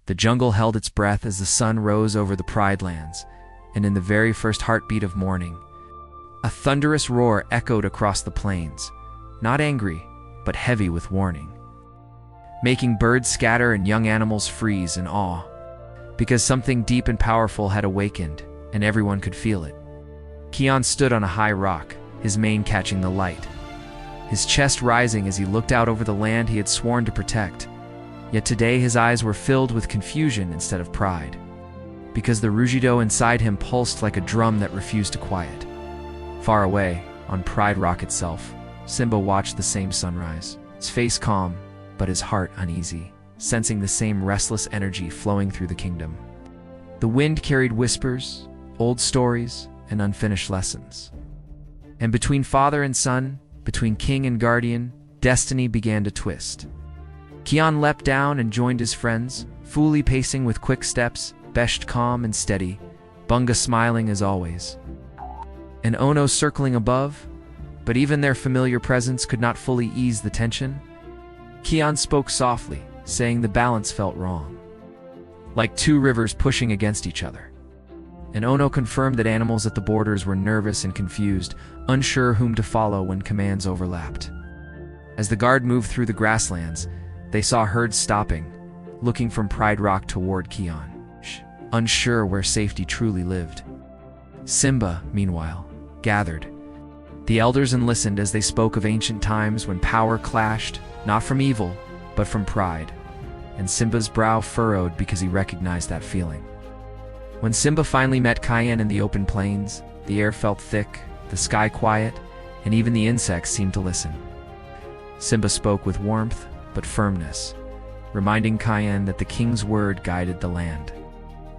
The jungle held its breath as the sun rose over the Pride Lands, and in the very first heartbeat of morning, a thunderous roar echoed across the plains, not angry, but heavy with warning, making birds scatter and young animals freeze in awe, because something deep and powerful had awakened, and everyone could feel it. Kion stood on a high rock, his mane catching the light, his chest rising as he looked out over the land he had sworn to protect. Yet today his eyes were filled with confusion instead of pride, because the rugido inside him pulsed like a drum that refused to quiet. Far away, on Pride Rock itself, Simba watched the same sunrise, his face calm, but his heart uneasy, sensing the same restless energy flowing through the kingdom. The wind carried whispers, old stories, and unfinished lessons. And between father and son, between king and guardian, destiny began to twist. Kion leapt down and joined his friends, Fuli pacing with quick steps, Besht calm and steady, Bunga smiling as always, and Ono circling above, but even their familiar presence could not fully ease the tension. Kion spoke softly, saying the balance felt wrong, like two rivers pushing against each other. And Ono confirmed that animals at the borders were nervous and confused, unsure whom to follow when commands overlapped. As the guard moved through the grasslands, they saw herds stopping, looking from Pride Rock toward Kion, unsure where safety truly lived. Simba, meanwhile, gathered the elders and listened as they spoke of ancient times when power clashed, not from evil, but from pride. And Simba's brow furrowed because he recognized that feeling. When Simba finally met Kion in the open plains, the air felt thick, the sky quiet, and even the insects seemed to listen. Simba spoke with warmth, but firmness, reminding Kion that the king's word guided the land.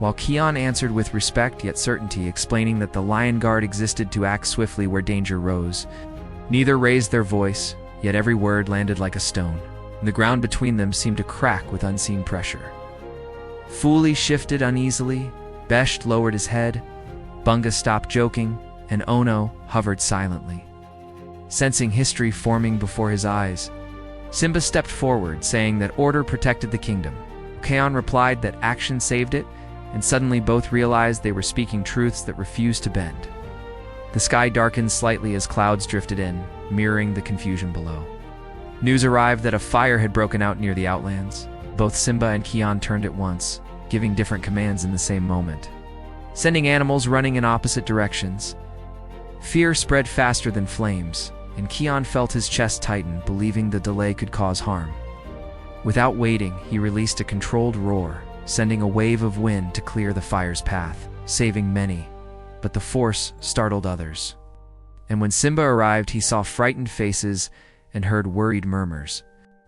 While Kion answered with respect yet certainty, explaining that the Lion Guard existed to act swiftly where danger rose. Neither raised their voice, yet every word landed like a stone, and the ground between them seemed to crack with unseen pressure. Fuli shifted uneasily, Besht lowered his head, Bunga stopped joking, and Ono hovered silently. Sensing history forming before his eyes, Simba stepped forward, saying that order protected the kingdom. Kion replied that action saved it, and suddenly both realized they were speaking truths that refused to bend. The sky darkened slightly as clouds drifted in, mirroring the confusion below. News arrived that a fire had broken out near the Outlands. Both Simba and Kion turned at once, giving different commands in the same moment, sending animals running in opposite directions. Fear spread faster than flames, and Kion felt his chest tighten, believing the delay could cause harm. Without waiting, he released a controlled roar, sending a wave of wind to clear the fire's path, saving many, but the force startled others. And when Simba arrived, he saw frightened faces and heard worried murmurs.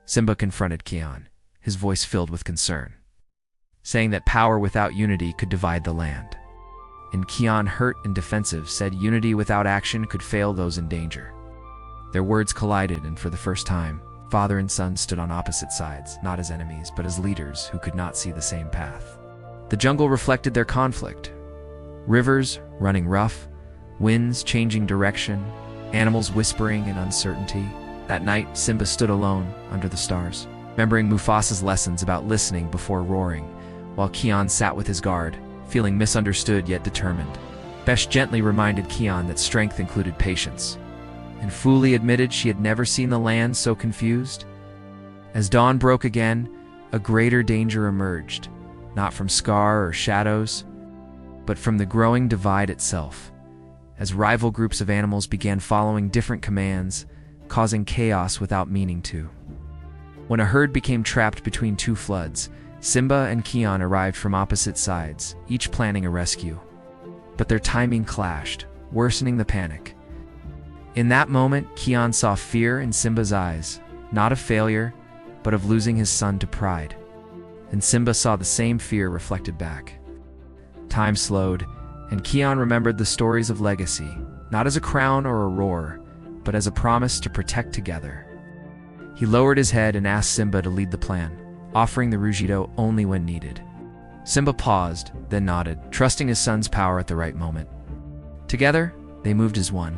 Simba confronted Kion, his voice filled with concern, saying that power without unity could divide the land. And Kion, hurt and defensive, said unity without action could fail those in danger. Their words collided, and for the first time, father and son stood on opposite sides, not as enemies, but as leaders who could not see the same path. The jungle reflected their conflict. Rivers running rough, winds changing direction, animals whispering in uncertainty. That night, Simba stood alone under the stars, remembering Mufasa's lessons about listening before roaring, while Kion sat with his guard, feeling misunderstood yet determined. Besh gently reminded Kion that strength included patience, and Fuli admitted she had never seen the land so confused. As dawn broke again, a greater danger emerged, not from Scar or shadows, but from the growing divide itself, as rival groups of animals began following different commands, causing chaos without meaning to. When a herd became trapped between two floods, Simba and Kion arrived from opposite sides, each planning a rescue. But their timing clashed, worsening the panic. In that moment, Kion saw fear in Simba's eyes, not of failure, but of losing his son to pride. And Simba saw the same fear reflected back. Time slowed, and Kion remembered the stories of legacy, not as a crown or a roar, but as a promise to protect together. He lowered his head and asked Simba to lead the plan, offering the rugido only when needed. Simba paused, then nodded, trusting his son's power at the right moment. Together, they moved as one,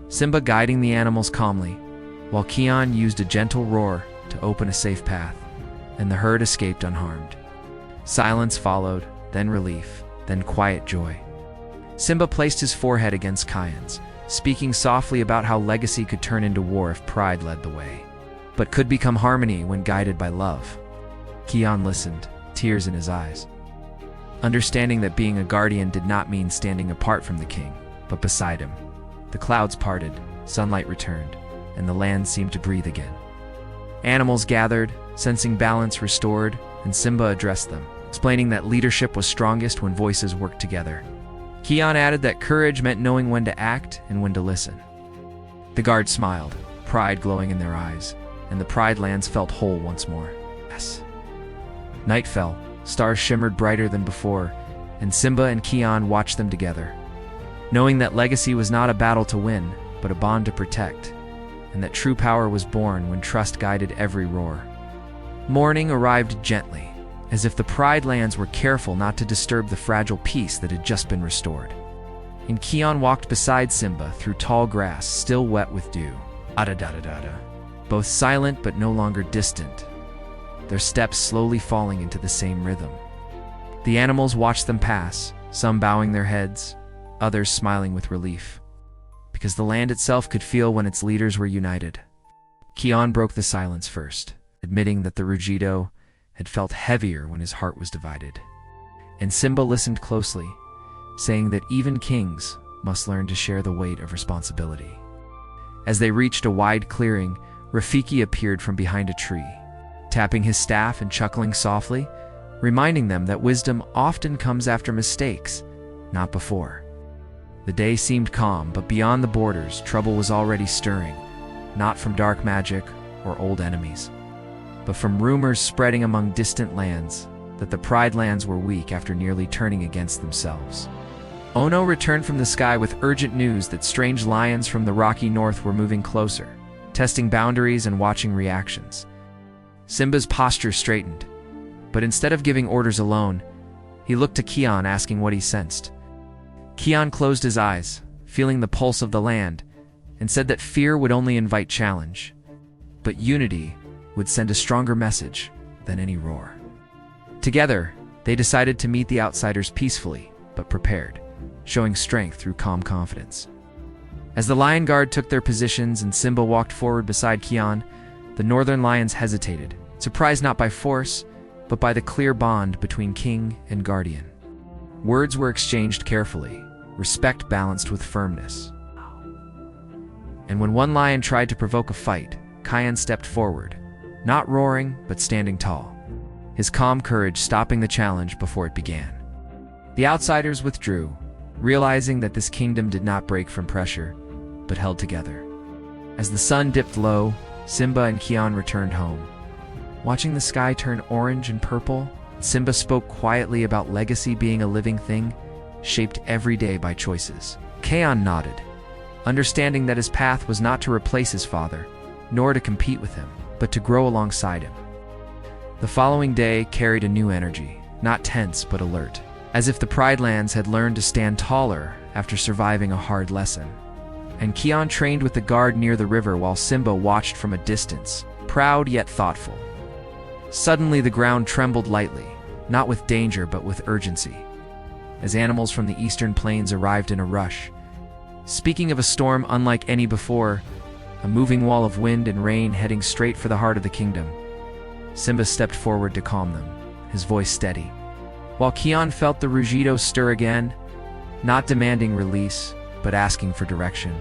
Simba guiding the animals calmly, while Kion used a gentle roar to open a safe path, and the herd escaped unharmed. Silence followed, then relief, then quiet joy. Simba placed his forehead against Kion's, speaking softly about how legacy could turn into war if pride led the way, but could become harmony when guided by love. Kion listened, tears in his eyes, understanding that being a guardian did not mean standing apart from the king, but beside him. The clouds parted, sunlight returned, and the land seemed to breathe again. Animals gathered, sensing balance restored, and Simba addressed them, explaining that leadership was strongest when voices worked together. Kion added that courage meant knowing when to act and when to listen. The guards smiled, pride glowing in their eyes, and the Pride Lands felt whole once more. Yes. Night fell, stars shimmered brighter than before, and Simba and Kion watched them together, knowing that legacy was not a battle to win, but a bond to protect, and that true power was born when trust guided every roar. Morning arrived gently, as if the Pride Lands were careful not to disturb the fragile peace that had just been restored. And Kion walked beside Simba through tall grass still wet with dew. Ada-da-da-da-da. Both silent but no longer distant, their steps slowly falling into the same rhythm. The animals watched them pass, some bowing their heads, others smiling with relief, because the land itself could feel when its leaders were united. Kion broke the silence first, admitting that the Rugido had felt heavier when his heart was divided. And Simba listened closely, saying that even kings must learn to share the weight of responsibility. As they reached a wide clearing, Rafiki appeared from behind a tree, tapping his staff and chuckling softly, reminding them that wisdom often comes after mistakes, not before. The day seemed calm, but beyond the borders, trouble was already stirring, not from dark magic or old enemies, but from rumors spreading among distant lands that the Pride Lands were weak after nearly turning against themselves. Ono returned from the sky with urgent news that strange lions from the rocky north were moving closer, testing boundaries and watching reactions. Simba's posture straightened, but instead of giving orders alone, he looked to Kion asking what he sensed. Kion closed his eyes, feeling the pulse of the land, and said that fear would only invite challenge, but unity would send a stronger message than any roar. Together, they decided to meet the outsiders peacefully, but prepared, showing strength through calm confidence. As the Lion Guard took their positions and Simba walked forward beside Kion, the northern lions hesitated, surprised not by force, but by the clear bond between king and guardian. Words were exchanged carefully, respect balanced with firmness. And when one lion tried to provoke a fight, Kion stepped forward, not roaring, but standing tall, his calm courage stopping the challenge before it began. The outsiders withdrew, realizing that this kingdom did not break from pressure, but held together. As the sun dipped low, Simba and Kion returned home. Watching the sky turn orange and purple, Simba spoke quietly about legacy being a living thing, shaped every day by choices. Kion nodded, understanding that his path was not to replace his father, nor to compete with him, but to grow alongside him. The following day carried a new energy, not tense but alert, as if the Pride Lands had learned to stand taller after surviving a hard lesson. And Kion trained with the guard near the river while Simba watched from a distance, proud yet thoughtful. Suddenly the ground trembled lightly, not with danger but with urgency, as animals from the eastern plains arrived in a rush. Speaking of a storm unlike any before, a moving wall of wind and rain heading straight for the heart of the kingdom, Simba stepped forward to calm them, his voice steady, while Kion felt the Rugido stir again, not demanding release, but asking for direction.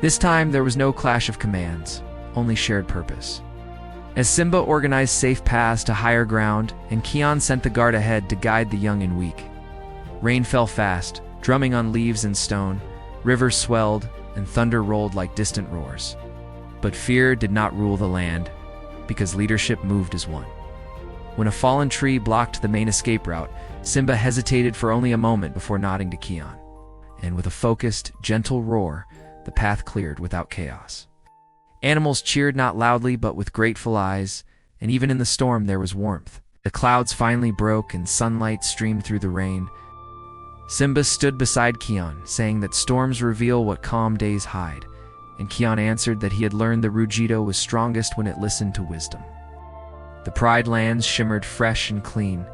This time there was no clash of commands, only shared purpose. As Simba organized safe paths to higher ground, and Kion sent the guard ahead to guide the young and weak. Rain fell fast, drumming on leaves and stone, rivers swelled, and thunder rolled like distant roars. But fear did not rule the land, because leadership moved as one. When a fallen tree blocked the main escape route, Simba hesitated for only a moment before nodding to Kion. And with a focused, gentle roar, the path cleared without chaos. Animals cheered not loudly but with grateful eyes, and even in the storm there was warmth. The clouds finally broke and sunlight streamed through the rain. Simba stood beside Kion, saying that storms reveal what calm days hide, and Kion answered that he had learned the Rugido was strongest when it listened to wisdom. The Pride Lands shimmered fresh and clean,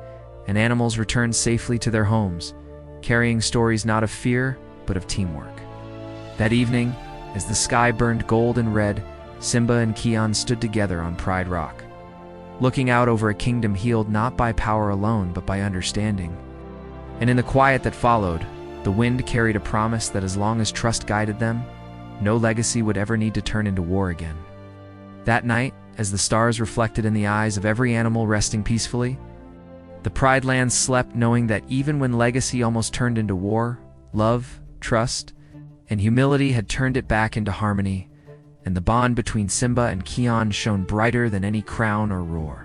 and animals returned safely to their homes, carrying stories not of fear, but of teamwork. That evening, as the sky burned gold and red, Simba and Kion stood together on Pride Rock, looking out over a kingdom healed not by power alone, but by understanding. And in the quiet that followed, the wind carried a promise that as long as trust guided them, no legacy would ever need to turn into war again. That night, as the stars reflected in the eyes of every animal resting peacefully, the Pride Lands slept knowing that even when legacy almost turned into war, love, trust, and humility had turned it back into harmony, and the bond between Simba and Kion shone brighter than any crown or roar.